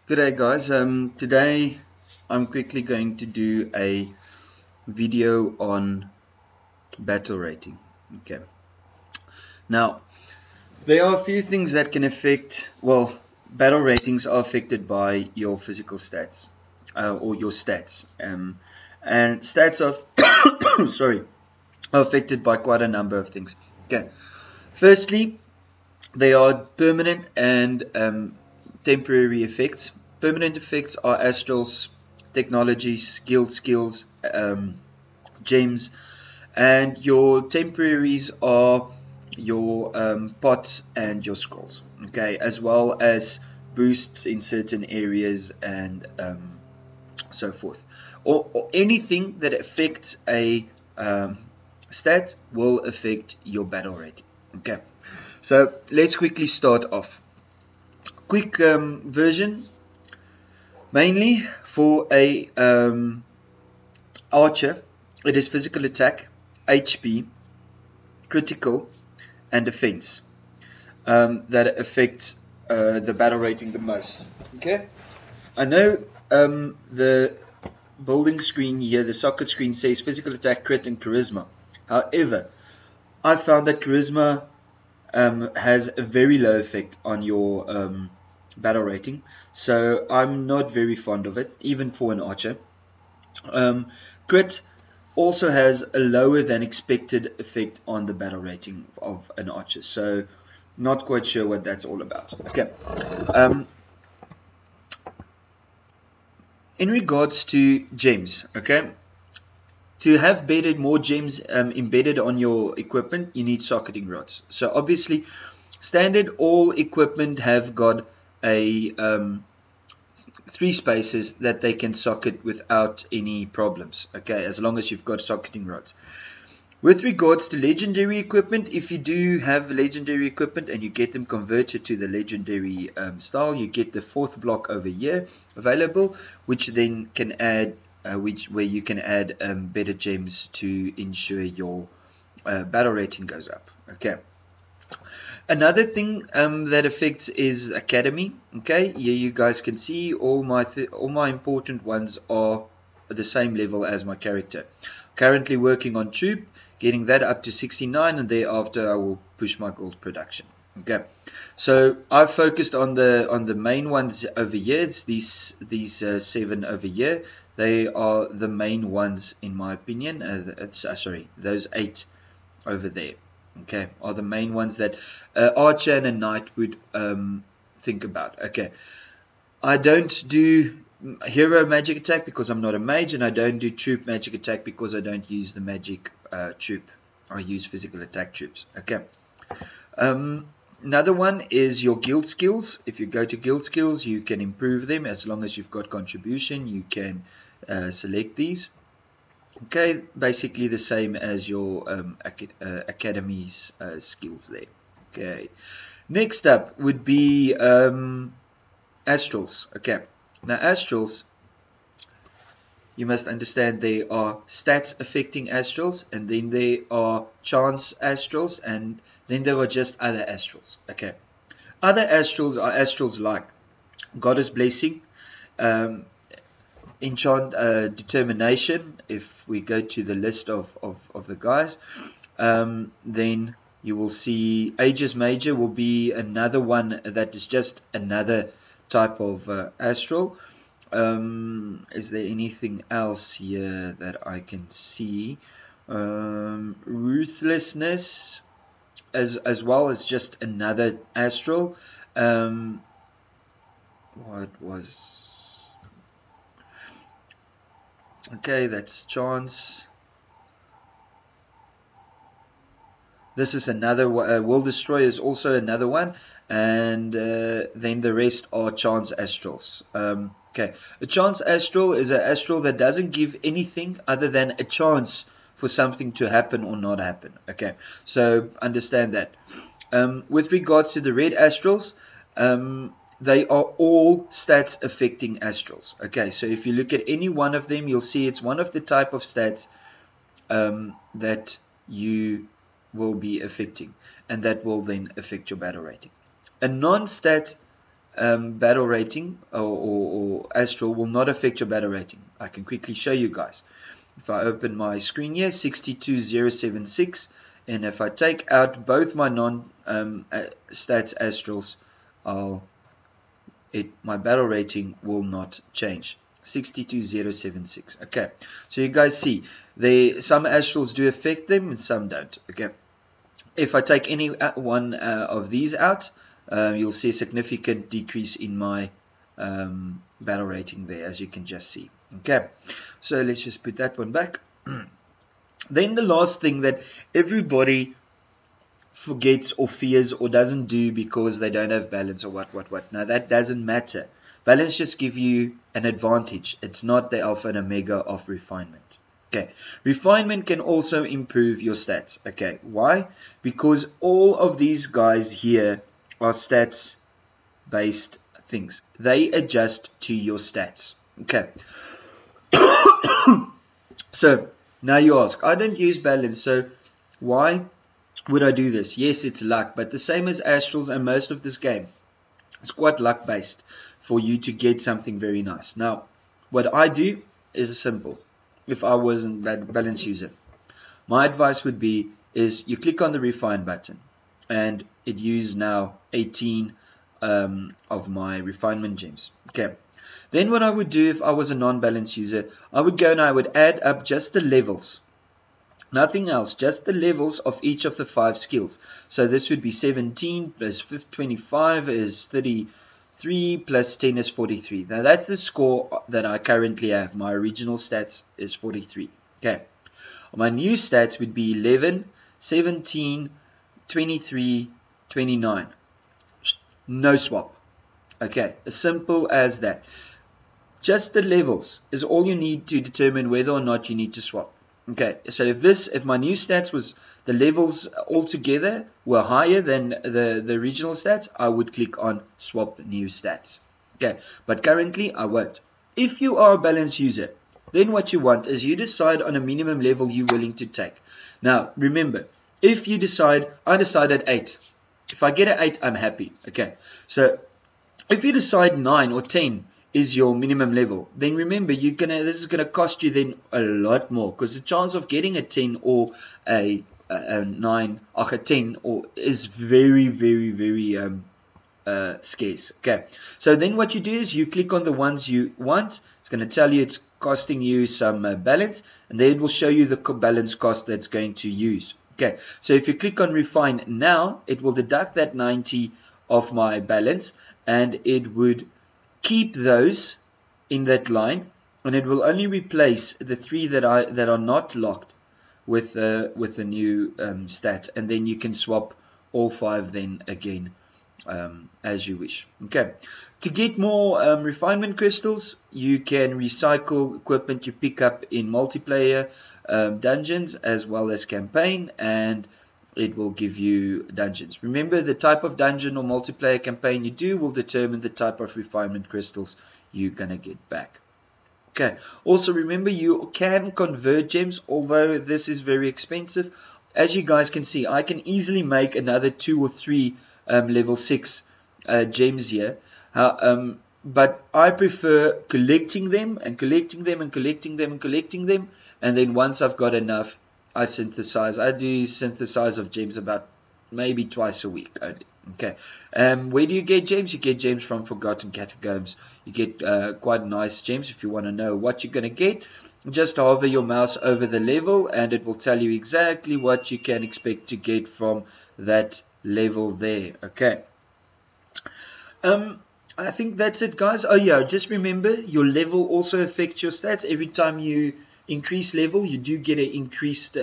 Good day, guys. Today I'm quickly going to do a video on battle rating. Okay. Now, there are a few things that can affect, battle ratings are affected by your physical stats, or your stats. And stats are, sorry, are affected by quite a number of things. Okay. Firstly, they are permanent and temporary effects. Permanent effects are astrals, technologies, guild skills, gems, and your temporaries are your pots and your scrolls. Okay, as well as boosts in certain areas and so forth. Or anything that affects a stat will affect your battle rating. Okay. So let's quickly start off. Quick version, mainly for a archer, it is physical attack, HP, critical, and defense that affects the battle rating the most. Okay, I know the building screen here, the socket screen says physical attack, crit, and charisma. However, I found that charisma has a very low effect on your battle rating, so I'm not very fond of it, even for an archer. Crit also has a lower than expected effect on the battle rating of an archer, so not quite sure what that's all about. Okay. In regards to gems, okay, to have more gems embedded on your equipment, you need socketing rods. So obviously, standard all equipment have got a 3 spaces that they can socket without any problems. Okay, as long as you've got socketing rods. With regards to legendary equipment, if you do have legendary equipment and you get them converted to the legendary style, you get the 4th block over here available, which then can add where you can add better gems to ensure your battle rating goes up. Okay. Another thing that affects is academy. Okay, here you guys can see all my important ones are the same level as my character. Currently working on troop, getting that up to 69, and thereafter I will push my gold production. Okay, so I've focused on the main ones over here. It's these 7 over here. They are the main ones in my opinion. Sorry, those 8 over there. Okay, are the main ones that archer and a knight would think about. Okay, I don't do hero magic attack because I'm not a mage, and I don't do troop magic attack because I don't use the magic troop. I use physical attack troops. Okay. Another one is your guild skills. If you go to guild skills, you can improve them. As long as you've got contribution, you can select these. Okay, basically the same as your academy's skills there. Okay, next up would be astrals. Okay, now astrals, you must understand there are stats affecting astrals, and then there are chance astrals, and then there are just other astrals. Okay, other astrals are astrals like Goddess Blessing, enchant determination. If we go to the list of the guys, then you will see Aegis Major will be another one that is just another type of astral. Is there anything else here that I can see? Ruthlessness as well as just another astral. What was... Okay, that's chance. This is another Will Destroy is also another one, and then the rest are chance astrals. Okay, a chance astral is an astral that doesn't give anything other than a chance for something to happen or not happen. Okay, so understand that. With regards to the red astrals, they are all stats affecting astrals. Okay, so if you look at any one of them, you'll see it's one of the type of stats that you will be affecting, and that will then affect your battle rating. A non-stat battle rating or astral will not affect your battle rating. I can quickly show you guys. If I open my screen here, 62076, and if I take out both my non-stats astrals, my battle rating will not change. 62076. Okay, so you guys see, some astrals do affect them and some don't. Okay, if I take any one of these out, you'll see a significant decrease in my battle rating there, as you can just see. Okay, so let's just put that one back. Then the last thing that everybody forgets or fears or doesn't do because they don't have balance or what. Now that doesn't matter. Balance just give you an advantage. It's not the alpha and omega of refinement. Okay, refinement can also improve your stats. Okay, why? Because all of these guys here are stats based things. They adjust to your stats. Okay. So now you ask, I don't use balance, so why would I do this? Yes, it's luck, but the same as astrals and most of this game, it's quite luck based for you to get something very nice. Now, what I do is simple. If I wasn't a balance user, my advice would be is you click on the refine button, and it uses now 18 of my refinement gems. Okay. Then what I would do if I was a non-balance user, I would go and I would add up just the levels. Nothing else, just the levels of each of the 5 skills. So this would be 17 plus 25 is 33 plus 10 is 43. Now that's the score that I currently have. My original stats is 43. Okay. My new stats would be 11, 17, 23, 29. No swap. Okay, as simple as that. Just the levels is all you need to determine whether or not you need to swap. Okay, so if my new stats was the levels altogether were higher than the original stats, I would click on swap new stats. Okay, but currently I won't. If you are a balance user, then what you want is you decide on a minimum level you're willing to take. Now remember, if you decide, I decided 8. If I get an 8, I'm happy. Okay, so if you decide 9 or 10 is your minimum level, then remember this is gonna cost you then a lot more, because the chance of getting a 10 or a 9 or a 10 is very scarce. Okay, so then what you do is you click on the ones you want. It's going to tell you it's costing you some balance, and then it will show you the balance cost that's going to use. Okay, so if you click on refine now, it will deduct that 90 of my balance, and it would keep those in that line, and it will only replace the 3 that are not locked with the new stat, and then you can swap all 5 then again as you wish. Okay, to get more refinement crystals, you can recycle equipment you pick up in multiplayer dungeons as well as campaign, and it will give you dungeons. Remember, the type of dungeon or multiplayer campaign you do will determine the type of refinement crystals you're gonna get back. Okay, also remember you can convert gems, although this is very expensive. As you guys can see, I can easily make another 2 or 3 level 6 gems here, but I prefer collecting them and collecting them and collecting them and collecting them, and then once I've got enough, I synthesize. I do synthesize of gems about maybe twice a week only. Okay, where do you get gems? You get gems from Forgotten Catacombs. You get quite nice gems. If you want to know what you're going to get, just hover your mouse over the level and it will tell you exactly what you can expect to get from that level there. Okay, I think that's it, guys. Oh yeah, just remember your level also affects your stats. Every time you increase level, you do get an increased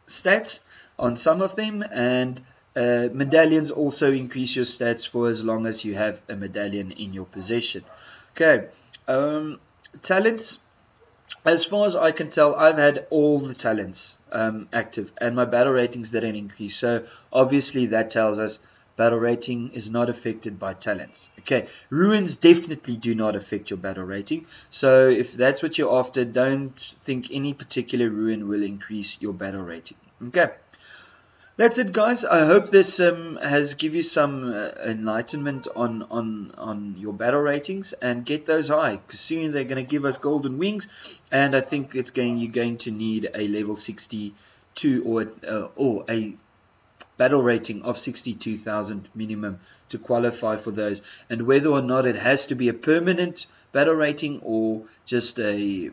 stats on some of them, and medallions also increase your stats for as long as you have a medallion in your possession. Okay, talents. As far as I can tell, I've had all the talents active, and my battle ratings didn't increase. So obviously that tells us battle rating is not affected by talents. Okay, ruins definitely do not affect your battle rating. So if that's what you're after, don't think any particular ruin will increase your battle rating. Okay, That's it, guys. I hope this has give you some enlightenment on your battle ratings, and get those high, because soon they're going to give us golden wings, and I think you're going to need a level 62 or a battle rating of 62,000 minimum to qualify for those. And whether or not it has to be a permanent battle rating or just a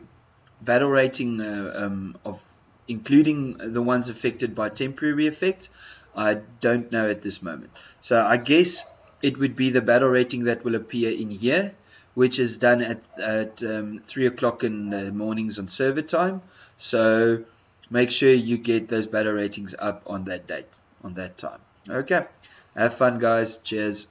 battle rating of including the ones affected by temporary effects, I don't know at this moment. So I guess it would be the battle rating that will appear in here, which is done at 3 o'clock in the mornings on server time. So make sure you get those battle ratings up on that date, on that time. Okay, have fun, guys. Cheers.